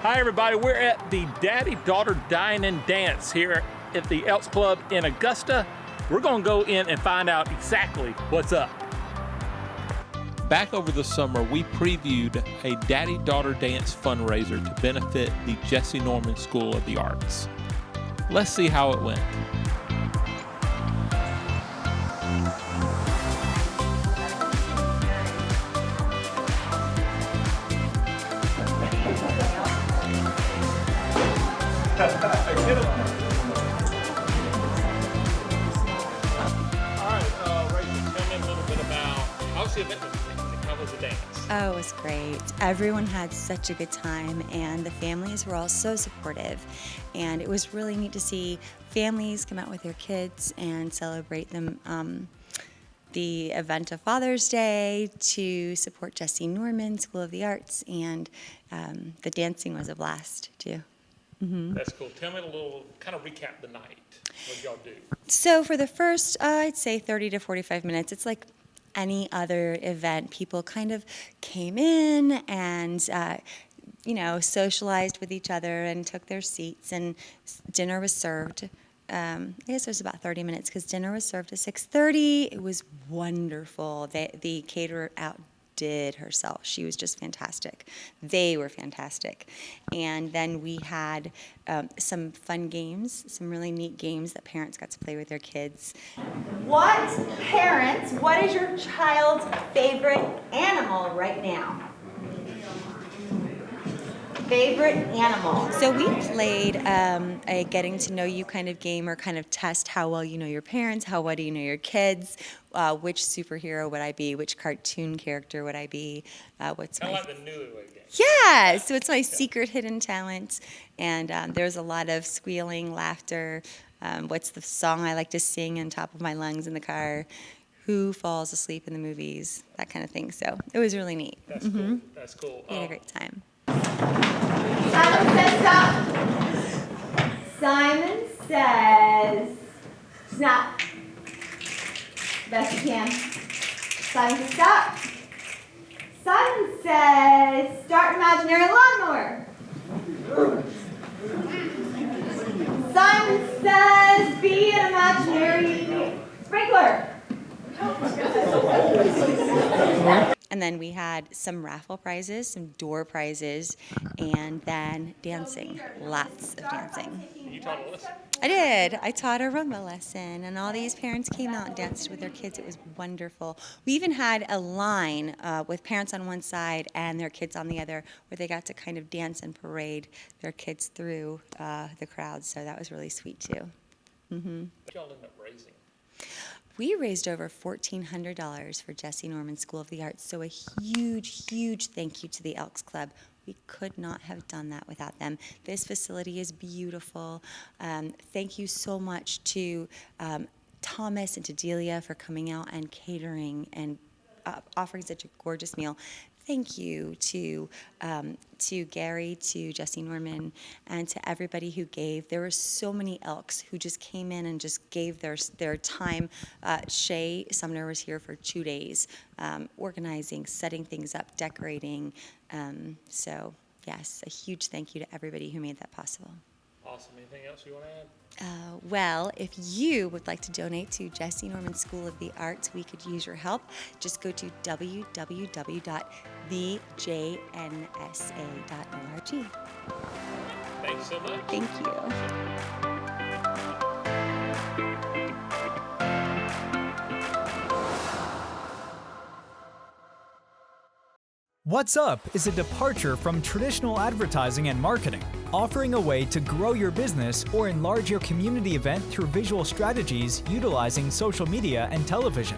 Hi everybody, we're at the Daddy-Daughter Dine and Dance here at the Elks Club in Augusta. We're gonna go in and find out exactly what's up. Back over the summer, we previewed a Daddy-Daughter Dance fundraiser to benefit the Jessye Norman School of the Arts. Let's see how it went. All right, Rachel, tell me a little bit about how was the event this week? How was the dance? Oh, it was great. Everyone had such a good time, and the families were all so supportive. And it was really neat to see families come out with their kids and celebrate them. The event of Father's Day to support Jessye Norman School of the Arts, and the dancing was a blast too. Mm-hmm. That's cool. Tell me a little, kind of recap the night. What did y'all do? So for the first, I'd say 30 to 45 minutes, it's like any other event. People kind of came in and, socialized with each other and took their seats, and dinner was served. I guess it was about 30 minutes because dinner was served at 6:30. It was wonderful. The caterer outdid herself. She was just fantastic. They were fantastic. And then we had some fun games, some really neat games that parents got to play with their kids. What is your child's favorite animal right now? Favorite animal. So we played a getting to know you kind of game, or kind of test how well you know your parents, how well do you know your kids, which superhero would I be, which cartoon character would I be, what's kind my... of like the Newlywed Game. Yeah, so it's my secret hidden talent, and there's a lot of squealing, laughter, what's the song I like to sing on top of my lungs in the car, who falls asleep in the movies, that kind of thing. So it was really neat. That's cool. That's cool. We had a great time. Simon says stop. Simon says snap. Best you can. Simon says stop. Simon says start imaginary lawnmower. Simon says be an imaginary sprinkler. And then we had some raffle prizes, some door prizes, and then dancing, lots of dancing. You taught a lesson? I did. I taught a rumba lesson, and all these parents came out and danced with their kids. It was wonderful. We even had a line with parents on one side and their kids on the other, where they got to kind of dance and parade their kids through the crowd, so that was really sweet too. Mm-hmm. What y'all end up raising? We raised over $1,400 for Jessye Norman School of the Arts, so a huge, huge thank you to the Elks Club. We could not have done that without them. This facility is beautiful. Thank you so much to Thomas and to Delia for coming out and catering and offering such a gorgeous meal. Thank you to Gary, to Jessye Norman, and to everybody who gave. There were so many Elks who just came in and just gave their time. Shay Sumner was here for 2 days, organizing, setting things up, decorating. So, yes, a huge thank you to everybody who made that possible. Awesome. Anything else you want to add? Well, if you would like to donate to Jessye Norman School of the Arts, we could use your help. Just go to www.thejnsa.org. Thanks so much. Thank you. What's Up is a departure from traditional advertising and marketing, offering a way to grow your business or enlarge your community event through visual strategies utilizing social media and television.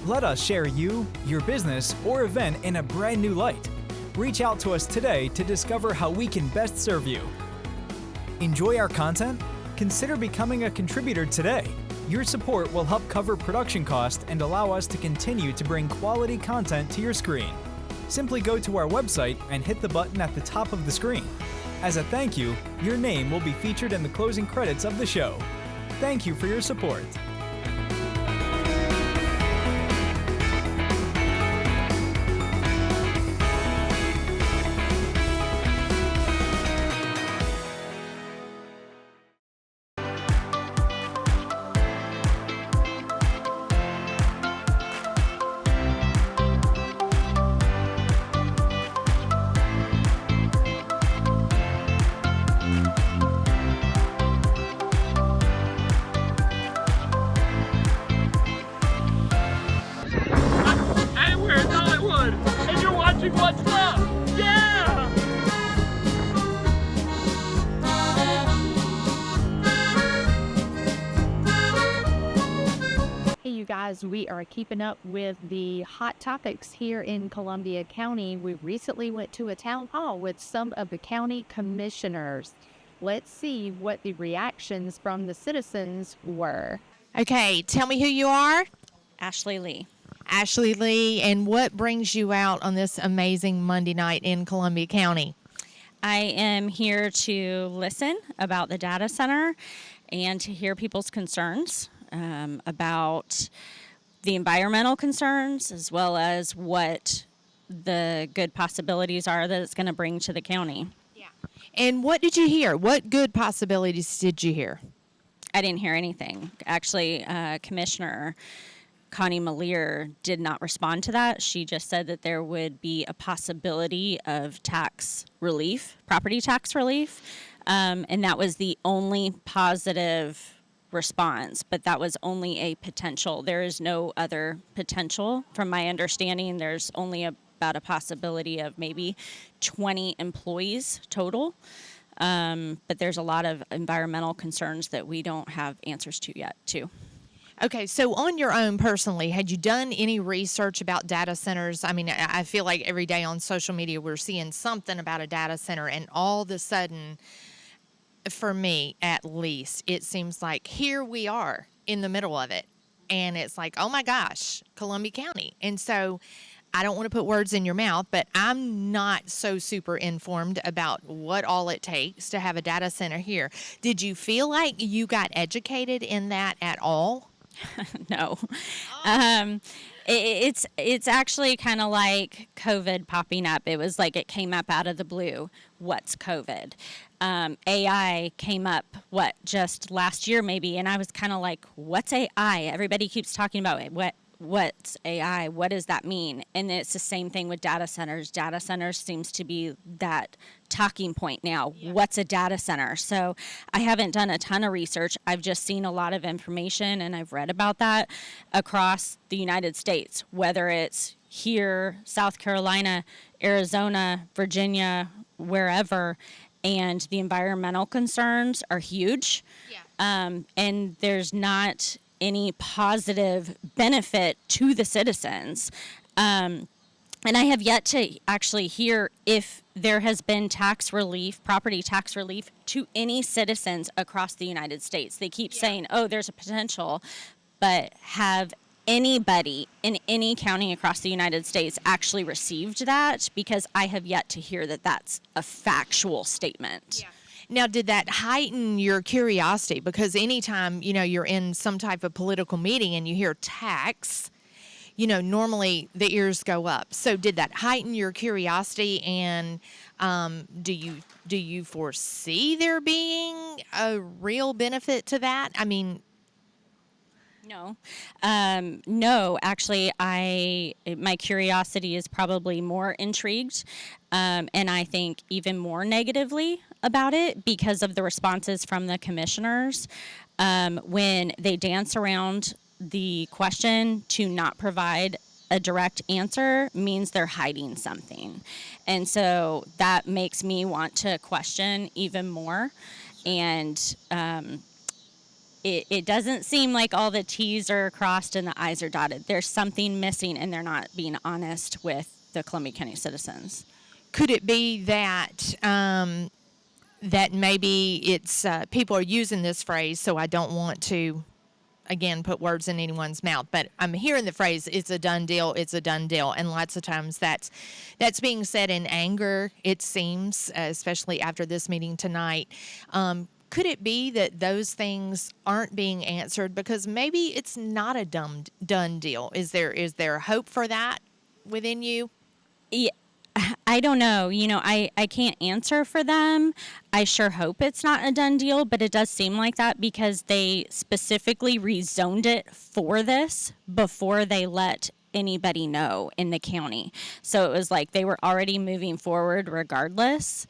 Let us share you, your business, or event in a brand new light. Reach out to us today to discover how we can best serve you. Enjoy our content? Consider becoming a contributor today. Your support will help cover production costs and allow us to continue to bring quality content to your screen. Simply go to our website and hit the button at the top of the screen. As a thank you, your name will be featured in the closing credits of the show. Thank you for your support. Hey, you guys, we are keeping up with the hot topics here in Columbia County. We recently went to a town hall with some of the county commissioners. Let's see what the reactions from the citizens were. Okay, tell me who you are. Ashley Lee. Ashley Lee, and what brings you out on this amazing Monday night in Columbia County? I am here to listen about the data center and to hear people's concerns about the environmental concerns, as well as what the good possibilities are that it's going to bring to the county. Yeah. And what did you hear? What good possibilities did you hear? I didn't hear anything. Actually, Commissioner Connie Malier did not respond to that. She just said that there would be a possibility of tax relief, property tax relief, and that was the only positive response, but that was only a potential. There is no other potential. From my understanding, there's only about a possibility of maybe 20 employees total, but there's a lot of environmental concerns that we don't have answers to yet, too. Okay, so on your own personally, had you done any research about data centers? I mean, I feel like every day on social media we're seeing something about a data center, and all of a sudden, for me at least, it seems like here we are in the middle of it, and it's like, oh my gosh, Columbia County. And so I don't want to put words in your mouth, but I'm not so super informed about what all it takes to have a data center here. Did you feel like you got educated in that at all? No. It's actually kind of like COVID popping up. It was like it came up out of the blue. What's COVID? AI came up, just last year maybe, and I was kind of like, what's AI? Everybody keeps talking about it. What's AI? What does that mean? And it's the same thing with data centers. Data centers seems to be that talking point now. Yeah. What's a data center? So I haven't done a ton of research. I've just seen a lot of information, and I've read about that across the United States, whether it's here, South Carolina, Arizona, Virginia, wherever. And the environmental concerns are huge. Yeah. And there's not any positive benefit to the citizens. And I have yet to actually hear if there has been tax relief, property tax relief to any citizens across the United States. They keep saying, oh, there's a potential, but have anybody in any county across the United States actually received that? Because I have yet to hear that that's a factual statement. Yeah. Now, did that heighten your curiosity? Because anytime, you're in some type of political meeting and you hear tax, normally the ears go up. So did that heighten your curiosity? And do you foresee there being a real benefit to that? I mean, No. No, actually, my curiosity is probably more intrigued, and I think even more negatively about it because of the responses from the commissioners when they dance around the question to not provide a direct answer means they're hiding something. And so that makes me want to question even more. And it doesn't seem like all the T's are crossed and the I's are dotted. There's something missing, and they're not being honest with the Columbia County citizens. Could it be that that maybe it's people are using this phrase, so I don't want to, again, put words in anyone's mouth, but I'm hearing the phrase, it's a done deal, it's a done deal. And lots of times that's being said in anger, it seems, especially after this meeting tonight. Could it be that those things aren't being answered because maybe it's not a done deal? Is there hope for that within you? Yeah. I don't know. I can't answer for them. I sure hope it's not a done deal, but it does seem like that because they specifically rezoned it for this before they let anybody know in the county. So it was like they were already moving forward regardless.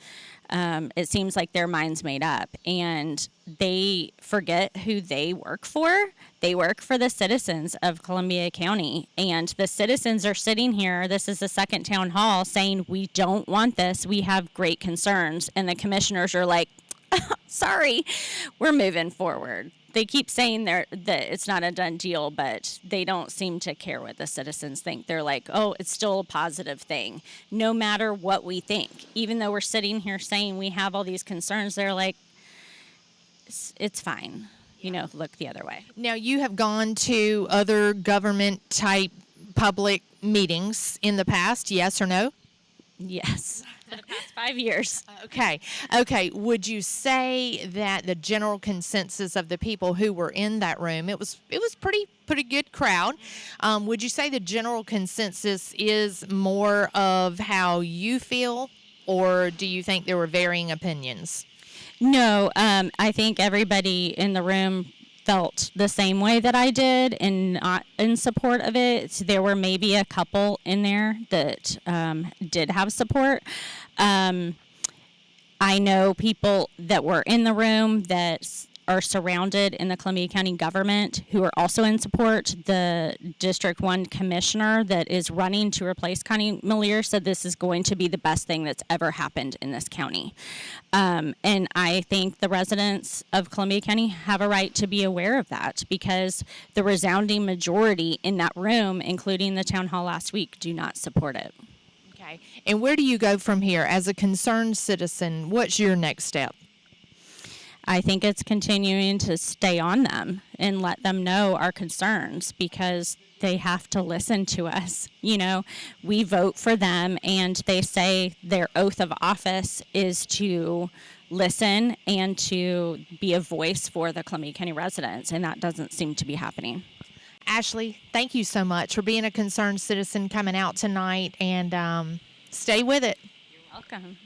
It seems like their mind's made up, and they forget who they work for. They work for the citizens of Columbia County, and the citizens are sitting here. This is the second town hall saying, we don't want this. We have great concerns. And the commissioners are like, sorry, we're moving forward. they keep saying that it's not a done deal, but they don't seem to care what the citizens think. They're like, oh, it's still a positive thing, no matter what we think. Even though we're sitting here saying we have all these concerns, they're like, it's fine. Look the other way. Now, you have gone to other government type public meetings in the past, yes or no? Yes, for the past 5 years. Okay. Would you say that the general consensus of the people who were in that room, it was pretty good crowd. Would you say the general consensus is more of how you feel, or do you think there were varying opinions? No, I think everybody in the room felt the same way that I did and not in support of it. So there were maybe a couple in there that did have support. I know people that were in the room that are surrounded in the Columbia County government who are also in support. The District 1 commissioner that is running to replace Connie Melier said this is going to be the best thing that's ever happened in this county. And I think the residents of Columbia County have a right to be aware of that, because the resounding majority in that room, including the town hall last week, do not support it. Okay. And where do you go from here? As a concerned citizen, what's your next step? I think it's continuing to stay on them and let them know our concerns, because they have to listen to us. We vote for them, and they say their oath of office is to listen and to be a voice for the Columbia County residents, and that doesn't seem to be happening. Ashley, thank you so much for being a concerned citizen coming out tonight, and stay with it. You're welcome.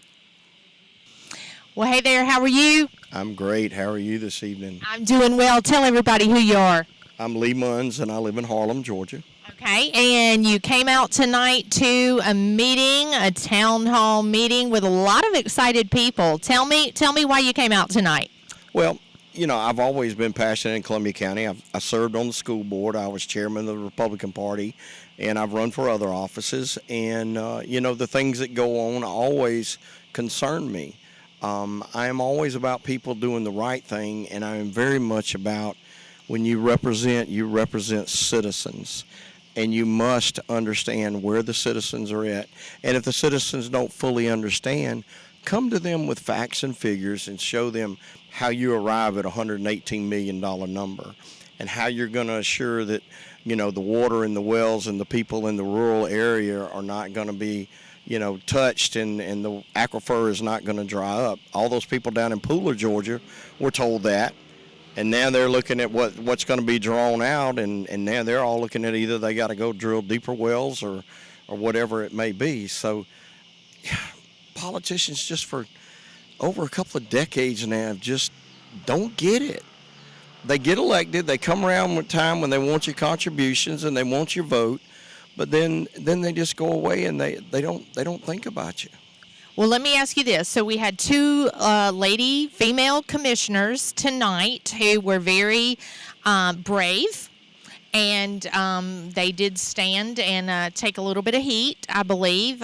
Well, hey there, how are you? I'm great. How are you this evening? I'm doing well. Tell everybody who you are. I'm Lee Munns, and I live in Harlem, Georgia. Okay, and you came out tonight to a meeting, a town hall meeting with a lot of excited people. Tell me why you came out tonight. Well, I've always been passionate in Columbia County. I served on the school board. I was chairman of the Republican Party, and I've run for other offices. And, the things that go on always concern me. I am always about people doing the right thing, and I am very much about when you represent citizens, and you must understand where the citizens are at. And if the citizens don't fully understand, come to them with facts and figures and show them how you arrive at a $118 million number, and how you're going to assure that, the water in the wells and the people in the rural area are not going to be touched, and the aquifer is not going to dry up. All those people down in Pooler, Georgia, were told that, and now they're looking at what's going to be drawn out, and now they're all looking at either they got to go drill deeper wells or whatever it may be. So politicians just for over a couple of decades now just don't get it. They get elected, they come around with time when they want your contributions and they want your vote, but then they just go away, and they don't think about you. Well, let me ask you this. So we had two female commissioners tonight who were very brave, and they did stand and take a little bit of heat, I believe.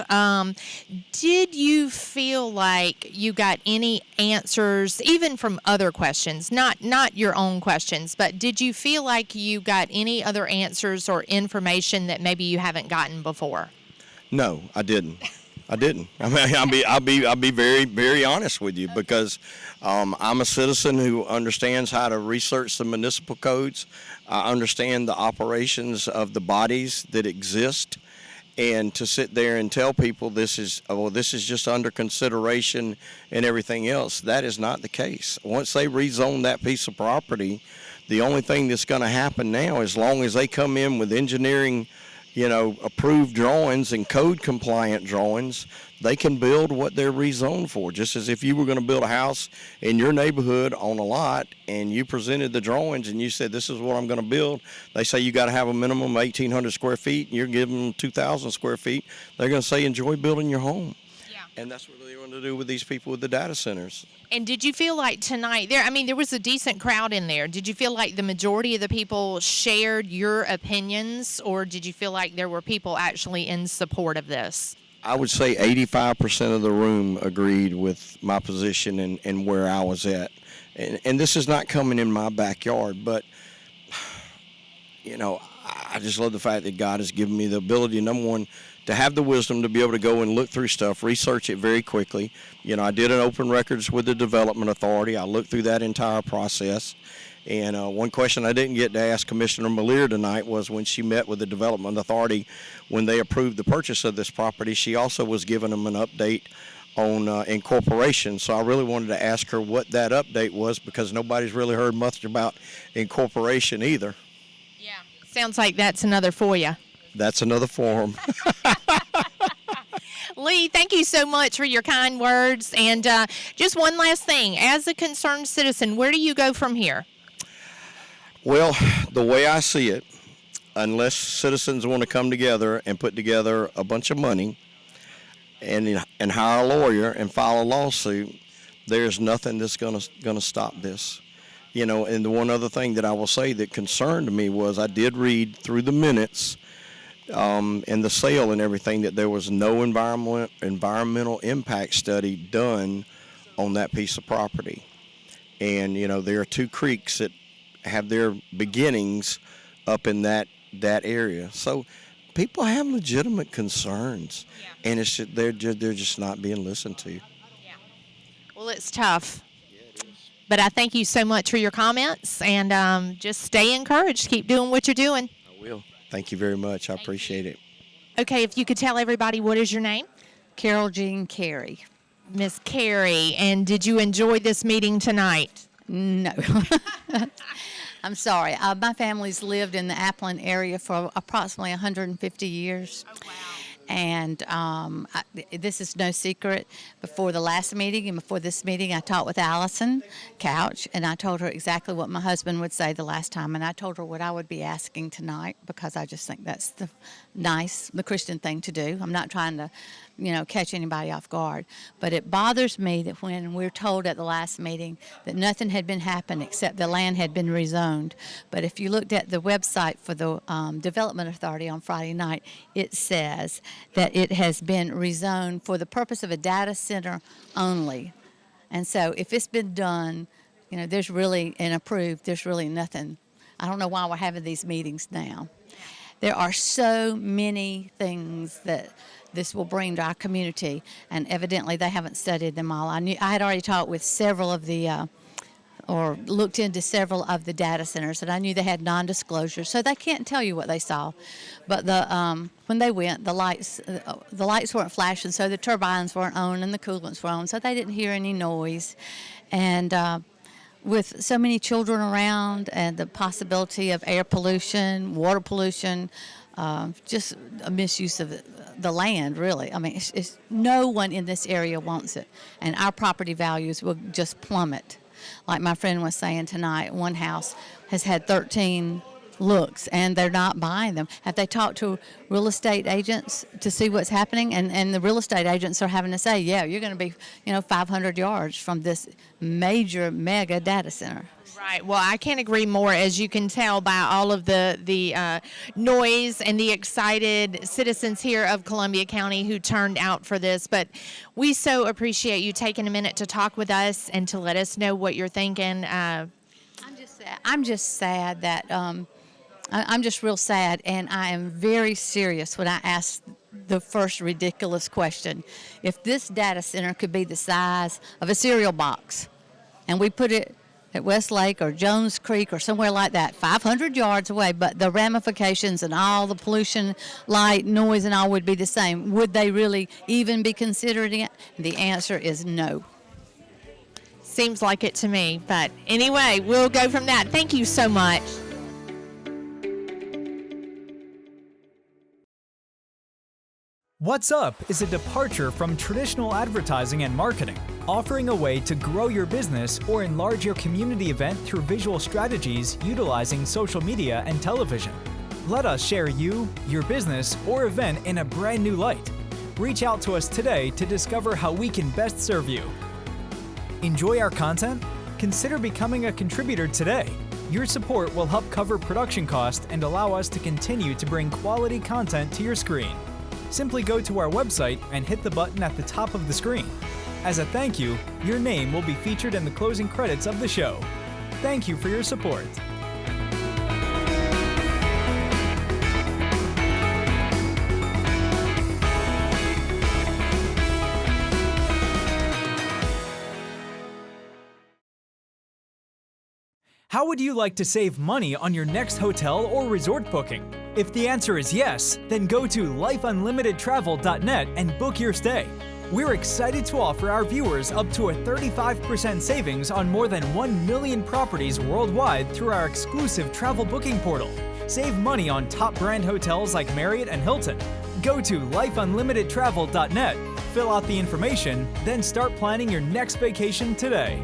Did you feel like you got any answers, even from other questions, not your own questions, but did you feel like you got any other answers or information that maybe you haven't gotten before? No, I didn't. I mean, I'll be very, very honest with you, because I'm a citizen who understands how to research the municipal codes. I understand the operations of the bodies that exist, and to sit there and tell people this is just under consideration and everything else, that is not the case. Once they rezone that piece of property, the only thing that's going to happen now, as long as they come in with engineering, approved drawings and code compliant drawings, they can build what they're rezoned for. Just as if you were going to build a house in your neighborhood on a lot, and you presented the drawings and you said, this is what I'm going to build. They say you got to have a minimum of 1,800 square feet, and you're giving them 2,000 square feet. They're going to say, enjoy building your home. Yeah. And that's what they want to do with these people with the data centers. And did you feel like tonight, there was a decent crowd in there. Did you feel like the majority of the people shared your opinions, or did you feel like there were people actually in support of this? I would say 85% of the room agreed with my position and where I was at. and this is not coming in my backyard, but, you know, I just love the fact that God has given me the ability, number one, to have the wisdom to be able to go and look through stuff, research it very quickly. You know, I did an open records with the Development Authority. I looked through that entire process. And one question I didn't get to ask Commissioner Malier tonight was when she met with the Development Authority, when they approved the purchase of this property, she also was giving them an update on incorporation. So I really wanted to ask her what that update was, because nobody's really heard much about incorporation either. Yeah, sounds like that's another for you. That's another forum. Lee, thank you so much for your kind words. And just one last thing. As a concerned citizen, where do you go from here? Well, the way I see it, unless citizens want to come together and put together a bunch of money and hire a lawyer and file a lawsuit, there's nothing that's going to stop this. You know, and the one other thing that I will say that concerned me was I did read through the minutes and the sale and everything that there was no environmental impact study done on that piece of property. And, you know, there are two creeks that have their beginnings up in that area. So people have legitimate concerns, and they're just not being listened to. Yeah. Well, it's tough. But I thank you so much for your comments, and just stay encouraged. Keep doing what you're doing. I will. Thank you very much. I appreciate it. Okay, if you could tell everybody, what is your name? Carol Jean Carey. Miss Carey, and did you enjoy this meeting tonight? No. I'm sorry. My family's lived in the Appleton area for approximately 150 years. Oh, wow. And this is no secret. Before the last meeting and before this meeting, I talked with Allison Couch, and I told her exactly what my husband would say the last time. And I told her what I would be asking tonight, because I just think that's the Christian thing to do. I'm not trying to, catch anybody off guard. But it bothers me that when we're told at the last meeting that nothing had been happened except the land had been rezoned. But if you looked at the website for the Development Authority on Friday night, it says that it has been rezoned for the purpose of a data center only. And so if it's been done, there's really, and approved, there's really nothing. I don't know why we're having these meetings now. There are so many things that this will bring to our community, and evidently they haven't studied them all. I had already talked with several of the, or looked into several of the data centers, and I knew they had non-disclosure, so they can't tell you what they saw. But when they went, the lights weren't flashing, so the turbines weren't on and the coolants were on, so they didn't hear any noise. And with so many children around and the possibility of air pollution, water pollution, just a misuse of the land, really. I mean, it's no one in this area wants it, and our property values will just plummet. Like my friend was saying tonight, one house has had 13 looks, and they're not buying them. Have they talked to real estate agents to see what's happening? And the real estate agents are having to say, yeah, you're going to be, 500 yards from this major mega data center. Right. Well, I can't agree more, as you can tell by all of the noise and the excited citizens here of Columbia County who turned out for this. But we so appreciate you taking a minute to talk with us and to let us know what you're thinking. I'm just sad that I'm just real sad, and I am very serious when I ask the first ridiculous question. If this data center could be the size of a cereal box, and we put it at Westlake or Jones Creek or somewhere like that, 500 yards away, but the ramifications and all the pollution, light, noise, and all would be the same, would they really even be considering it? The answer is no. Seems like it to me, but anyway, we'll go from that. Thank you so much. What's Up is a departure from traditional advertising and marketing, offering a way to grow your business or enlarge your community event through visual strategies utilizing social media and television. Let us share you, your business, or event in a brand new light. Reach out to us today to discover how we can best serve you. Enjoy our content? Consider becoming a contributor today. Your support will help cover production costs and allow us to continue to bring quality content to your screen. Simply go to our website and hit the button at the top of the screen. As a thank you, your name will be featured in the closing credits of the show. Thank you for your support. How would you like to save money on your next hotel or resort booking? If the answer is yes, then go to lifeunlimitedtravel.net and book your stay. We're excited to offer our viewers up to a 35% savings on more than 1 million properties worldwide through our exclusive travel booking portal. Save money on top brand hotels like Marriott and Hilton. Go to lifeunlimitedtravel.net, fill out the information, then start planning your next vacation today.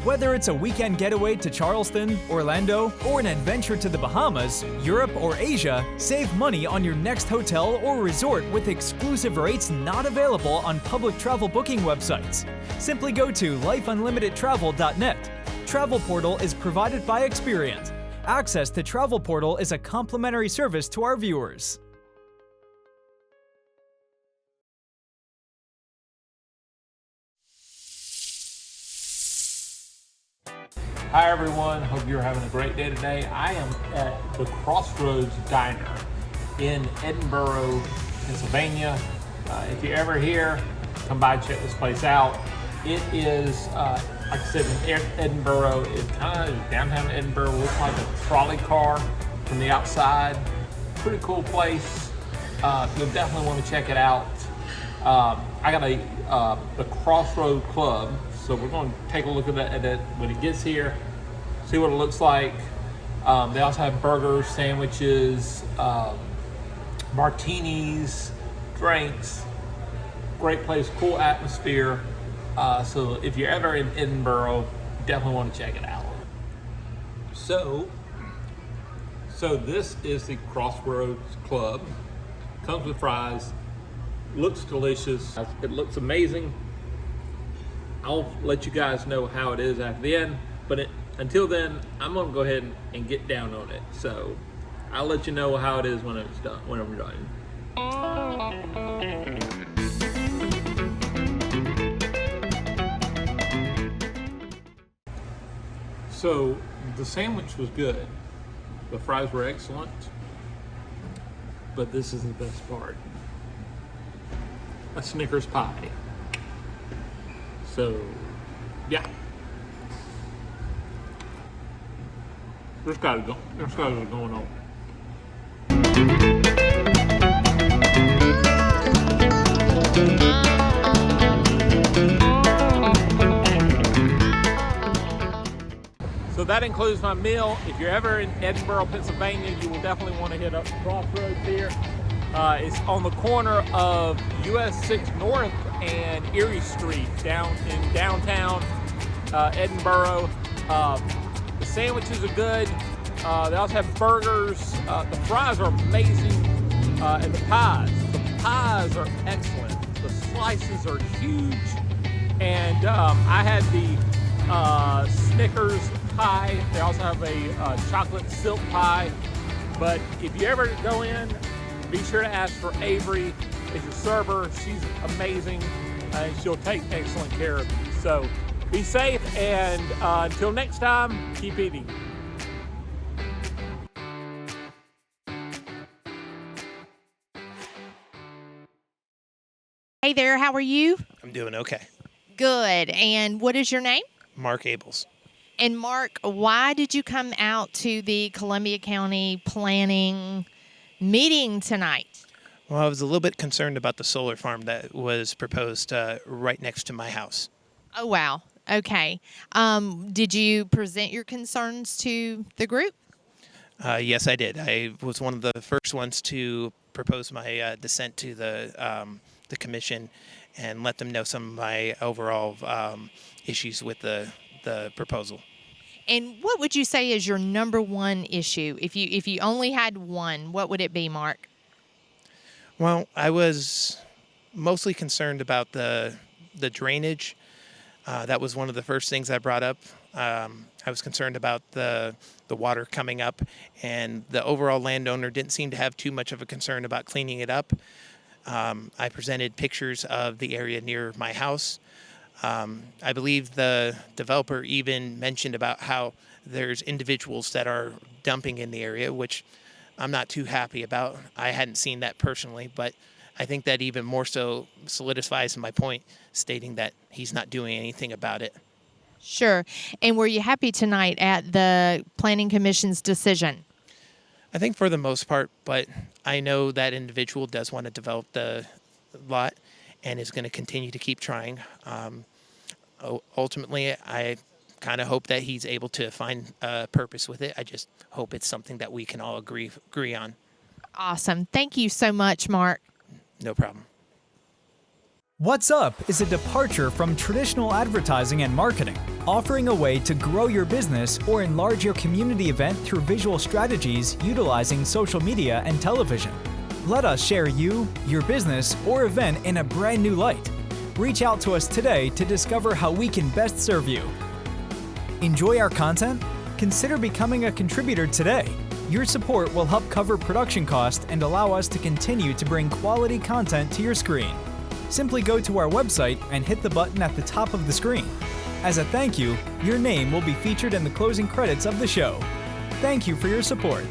Whether it's a weekend getaway to Charleston, Orlando, or an adventure to the Bahamas, Europe, or Asia, save money on your next hotel or resort with exclusive rates not available on public travel booking websites. Simply go to lifeunlimitedtravel.net. Travel Portal is provided by Experian. Access to Travel Portal is a complimentary service to our viewers. Hi everyone, hope you're having a great day today. I am at the Crossroads Diner in Edinburgh, Pennsylvania. If you're ever here, come by and check this place out. It is, like I said, in Edinburgh. It's kind of downtown Edinburgh. Looks like a trolley car from the outside. Pretty cool place. You'll definitely want to check it out. I got the Crossroads Club. So we're going to take a look at it when it gets here, see what it looks like. They also have burgers, sandwiches, martinis, drinks. Great place, cool atmosphere. So if you're ever in Edinburgh, definitely want to check it out. So this is the Crossroads Club. Comes with fries. Looks delicious. It looks amazing. I'll let you guys know how it is after the end, but until then, I'm gonna go ahead and get down on it. So I'll let you know how it is when it's done, when I'm done. So the sandwich was good. The fries were excellent, but this is the best part. A Snickers pie. So, yeah. There's gotta be going on. So that includes my meal. If you're ever in Edinburgh, Pennsylvania, you will definitely want to hit up the Crossroads here. It's on the corner of US 6 North and Erie Street down in downtown Edinburgh. The sandwiches are good. They also have burgers. The fries are amazing. And the pies are excellent. The slices are huge. And I had the Snickers pie. They also have a chocolate silk pie. But if you ever go in, be sure to ask for Avery as your server. She's amazing, and she'll take excellent care of you. So be safe, and until next time, keep eating. Hey there, how are you? I'm doing okay. Good. And what is your name? Mark Abels. And Mark, why did you come out to the Columbia County Planning meeting tonight? Well, I was a little bit concerned about the solar farm that was proposed right next to my house. Oh, wow. Okay. Did you present your concerns to the group? Yes, I did. I was one of the first ones to propose my dissent to the commission and let them know some of my overall issues with the proposal. And what would you say is your number one issue? If you only had one, what would it be, Mark? Well, I was mostly concerned about the drainage. That was one of the first things I brought up. I was concerned about the water coming up, and the overall landowner didn't seem to have too much of a concern about cleaning it up. I presented pictures of the area near my house. I believe the developer even mentioned about how there's individuals that are dumping in the area, which I'm not too happy about. I hadn't seen that personally, but I think that even more so solidifies my point, stating that he's not doing anything about it. Sure. And were you happy tonight at the Planning Commission's decision? I think for the most part, but I know that individual does want to develop the lot and is going to continue to keep trying. Ultimately, I kind of hope that he's able to find a purpose with it. I just hope it's something that we can all agree on. Awesome. Thank you so much, Mark. No problem. What's Up is a departure from traditional advertising and marketing, offering a way to grow your business or enlarge your community event through visual strategies utilizing social media and television. Let us share you, your business, or event in a brand new light. Reach out to us today to discover how we can best serve you. Enjoy our content? Consider becoming a contributor today. Your support will help cover production costs and allow us to continue to bring quality content to your screen. Simply go to our website and hit the button at the top of the screen. As a thank you, your name will be featured in the closing credits of the show. Thank you for your support.